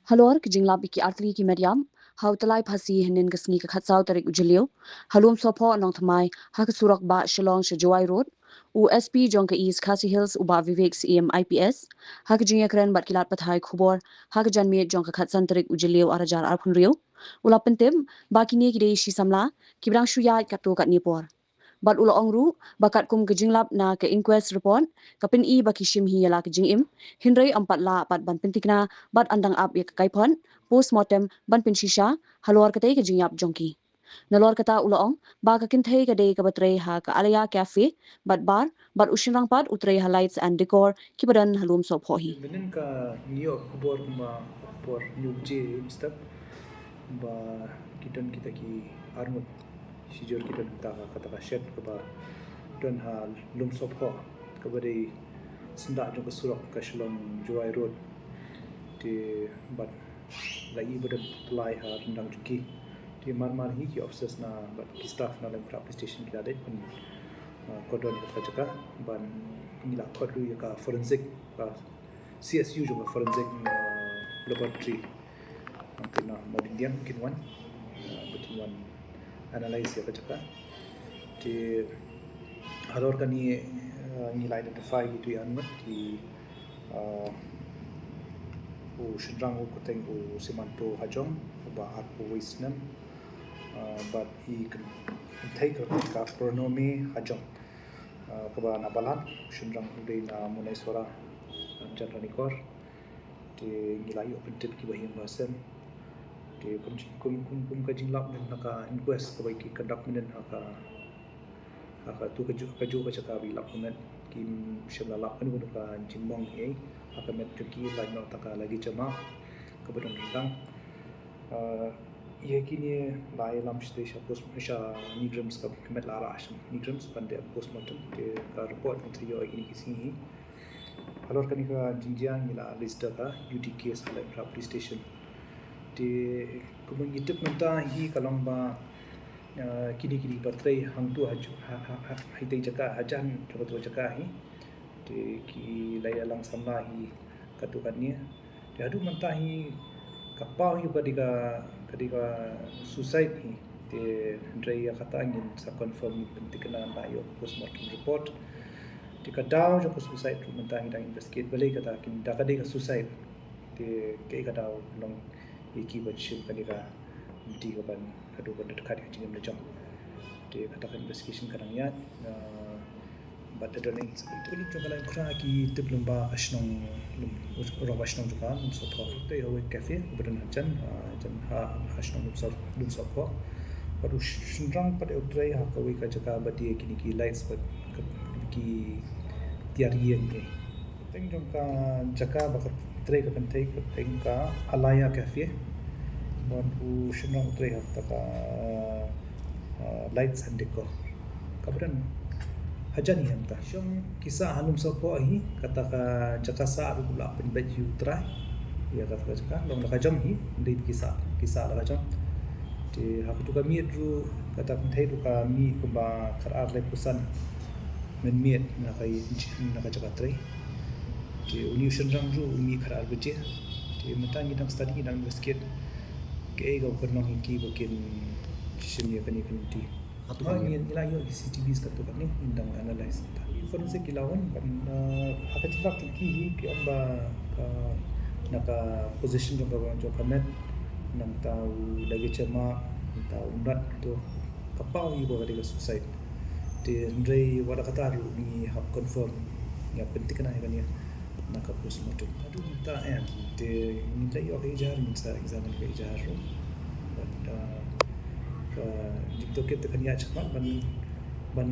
Halor ke jingla biki artli ki mediam hau talai phasi hinin ke sngi ke khatsau tarik ujiliu Lumsohphoh nong thymmai ha ke surak ba Shillong Jowai road USP jong ke East Khasi Hills uba Vivek CM IPS ha ke jingya kren bat kilat pathai Khubor ha ke janmi jong ke khatsan tarik ujiliu arajar arphun riu ula pentem bakini ki dei shi samla kibrang shuya katu kat nipor bat ula ongru bakat kum ke jinglap na ke inquest report kapin I baki Shim hi yala ke jingim hinrei ampat la pat ban pentikna bat andang ap ye kaipon postmortem ban pin shisha halor katei ke jingyap jongki nalor kata ula ong ba ka kinthei ka dei ka batre ha ka alaya cafe bat ushinrang pat utrei ha lights and decor kibadan Lumsohphoh hi Benen ka New Khubor ma Khubor nyugje step ba kitan kita ki Arngut sijor kitan ta kata ka shed ka ba don ha Lumsohphoh ka bari senda jo ka surak ka Shillong Jowai road di bat lagi badan pelai ha rendang juki di mar hi ki officers na bat ki staff na lem police station ki ada pun kodon ka jaka ban ila kodu ya ka forensic ka CSU juga forensic laboratory mungkin modern dia mungkin one analyze ya kacaka di haror kan ni nilai identify gitu ya anmat di shendrang kuteng simanto hajong ba aku wisnam but he can take ka pronomi hajong kaba nabalan shendrang udai na munai sora jangan nikor di nilai open tip ki bahim basen di kum ka jinglap naka inquest ka ki conduct minen aka tu ka ju ka chaka bi lap men kim shimla lap kan ka jingmong he aka met ki la no taka lagi jama ka bedon rang ye kini lai lam station post sha nigrams ka met la asham nigrams pande postmortem ke ka report entry yo ini kisi halor kani ka jingjia ngila list ka UTK salai police station di kumang itip menta hi kalong ba kini batrai hangtu hitai jaka hajan coba jaka hi di ki laya lang samla hi katukannya di adu menta hi kapau hi kadiga suicide hi di ndrai kata angin sa confirm pentikna layo postmortem report di kadau jo suicide menta hi dang investigate balai kata kin da kadai suicide di ke kadau long iki bachim kaniga di kapan adu kan dekat jingim lejong di katakan investigation kadangnya bat doning seperti itu kalau kira ki tip ba shnong roba shnong juga Lumsohphoh te yo cafe kemudian jan ha shnong Lumsohphoh baru shendrang pada utrai ha kawi ka jaka badi kini ki lights bat ki tiarian ni teng jong ka jaka bakat trai ka pentai ka teng ka alaya cafe ban shendrang utrai ha taka lights and decor kemudian hajan ni anta syong kisah Lumsohphoh hi kata ka jaka sa abu pula pen baju trai ya kata jaka long la jam hi ndai kisah la jam di aku tu kami ru kata pentai tu kami kumba karar le pusan men miet na kai na ka jaka trai di uni shendrang ru umi karar beje di mentang kita study dan investigate ke ga pernah ki bakin Shim ya kani kanti atau ingin nilai yo CCTV satu kan ni indang analyze forensic ilawan kan apa cerak ki amba naka position jo kamet nang tahu lagi cema tahu nat tu kapau ibu kali suicide di ndrai wada kata ru ni hab confirm ya penting kan ya naka postmortem aduh minta di nilai yo kejar minta examine kejar ru jikto kita kan ya cepat ban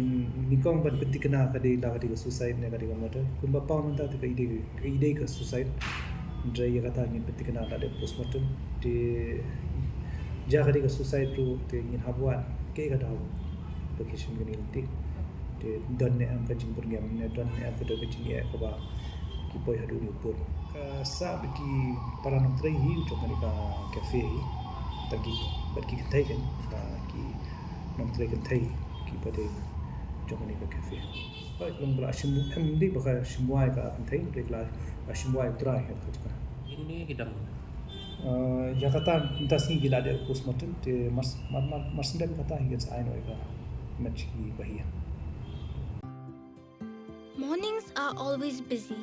nikong ban peti kena kadi la kadi suicide ne kadi murder kun bapa manta te ide ke suicide ndrai ya kata ngin peti kena ada postmortem di ja kadi ke suicide tu te ngin habuat ke kada location gini nanti di don ne am kajing purniam ne don ne am kada kajing ya ka ba ki poi hadu ni pun ka sa biki para notrai hi to ka cafe hi tagi bagi kita kan ki nong trai kan thai ki pada jong ni ka cafe oi long bla shim em di ba ka shimwai ka kan thai rekla shimwai trai ka ka ini hidang Jakarta das ni gila de postmortem te mas ndem kata higen sa aino ka match ki bahia. Mornings are always busy.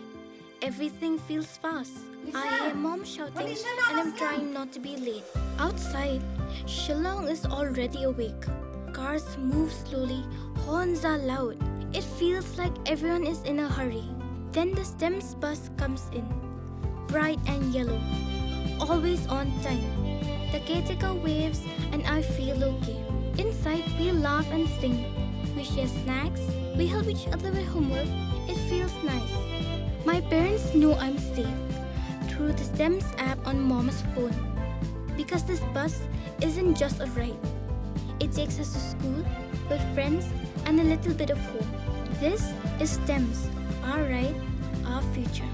Everything feels fast. I hear mom shouting and I'm trying not to be late. Outside, Shillong is already awake. Cars move slowly, horns are loud. It feels like everyone is in a hurry. Then the STEMS bus comes in, bright and yellow, always on time. The caretaker waves and I feel okay. Inside, we laugh and sing. We share snacks. We help each other with homework. It feels nice. My parents know I'm safe through the STEMS app on mom's phone. Because this bus isn't just a ride. It takes us to school with friends and a little bit of home. This is STEMS, our ride, our future.